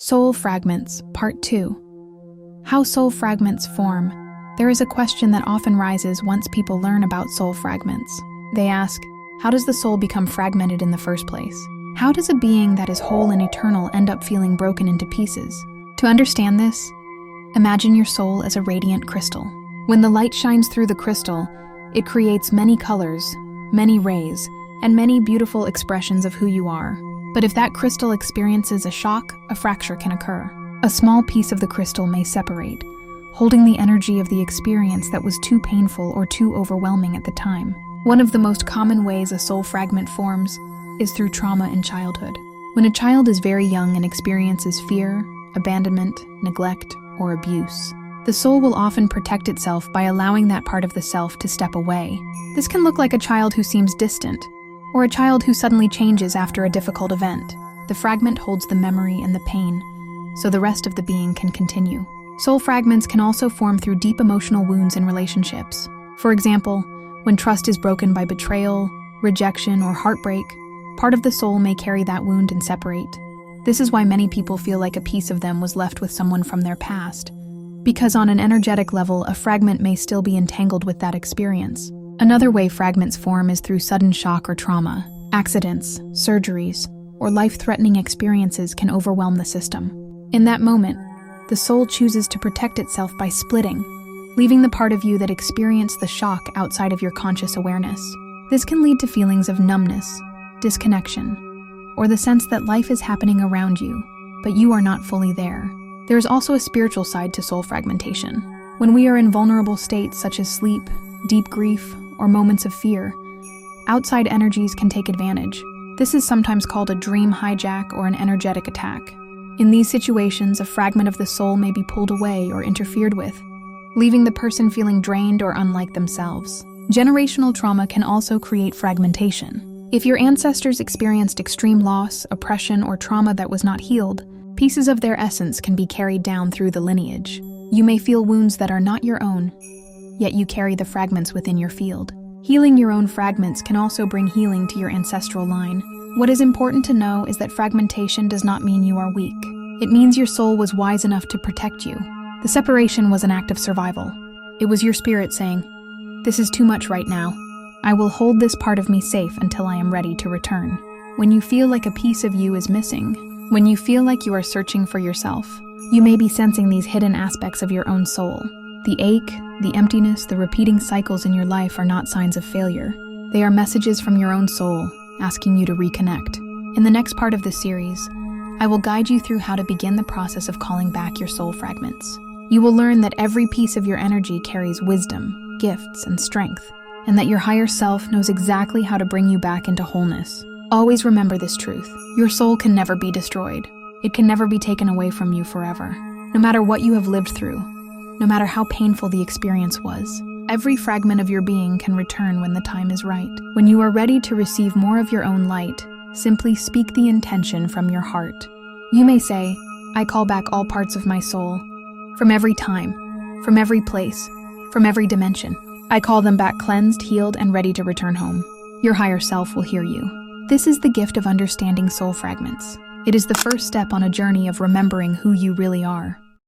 Soul Fragments, Part 2. How soul fragments form. There is a question that often rises once people learn about soul fragments. They ask, how does the soul become fragmented in the first place? How does a being that is whole and eternal end up feeling broken into pieces? To understand this, imagine your soul as a radiant crystal. When the light shines through the crystal, it creates many colors, many rays, and many beautiful expressions of who you are. But if that crystal experiences a shock, a fracture can occur. A small piece of the crystal may separate, holding the energy of the experience that was too painful or too overwhelming at the time. One of the most common ways a soul fragment forms is through trauma in childhood. When a child is very young and experiences fear, abandonment, neglect, or abuse, the soul will often protect itself by allowing that part of the self to step away. This can look like a child who seems distant, or a child who suddenly changes after a difficult event. The fragment holds the memory and the pain, so the rest of the being can continue. Soul fragments can also form through deep emotional wounds in relationships. For example, when trust is broken by betrayal, rejection, or heartbreak, part of the soul may carry that wound and separate. This is why many people feel like a piece of them was left with someone from their past, because on an energetic level, a fragment may still be entangled with that experience. Another way fragments form is through sudden shock or trauma. Accidents, surgeries, or life-threatening experiences can overwhelm the system. In that moment, the soul chooses to protect itself by splitting, leaving the part of you that experienced the shock outside of your conscious awareness. This can lead to feelings of numbness, disconnection, or the sense that life is happening around you, but you are not fully there. There is also a spiritual side to soul fragmentation. When we are in vulnerable states such as sleep, deep grief, or moments of fear, outside energies can take advantage. This is sometimes called a dream hijack or an energetic attack. In these situations, a fragment of the soul may be pulled away or interfered with, leaving the person feeling drained or unlike themselves. Generational trauma can also create fragmentation. If your ancestors experienced extreme loss, oppression, or trauma that was not healed, pieces of their essence can be carried down through the lineage. You may feel wounds that are not your own, yet you carry the fragments within your field. Healing your own fragments can also bring healing to your ancestral line. What is important to know is that fragmentation does not mean you are weak. It means your soul was wise enough to protect you. The separation was an act of survival. It was your spirit saying, "This is too much right now. I will hold this part of me safe until I am ready to return." When you feel like a piece of you is missing, when you feel like you are searching for yourself, you may be sensing these hidden aspects of your own soul. The ache, the emptiness, the repeating cycles in your life are not signs of failure. They are messages from your own soul, asking you to reconnect. In the next part of this series, I will guide you through how to begin the process of calling back your soul fragments. You will learn that every piece of your energy carries wisdom, gifts, and strength, and that your higher self knows exactly how to bring you back into wholeness. Always remember this truth. Your soul can never be destroyed. It can never be taken away from you forever. No matter what you have lived through, no matter how painful the experience was, every fragment of your being can return when the time is right. When you are ready to receive more of your own light, simply speak the intention from your heart. You may say, "I call back all parts of my soul, from every time, from every place, from every dimension. I call them back cleansed, healed, and ready to return home." Your higher self will hear you. This is the gift of understanding soul fragments. It is the first step on a journey of remembering who you really are.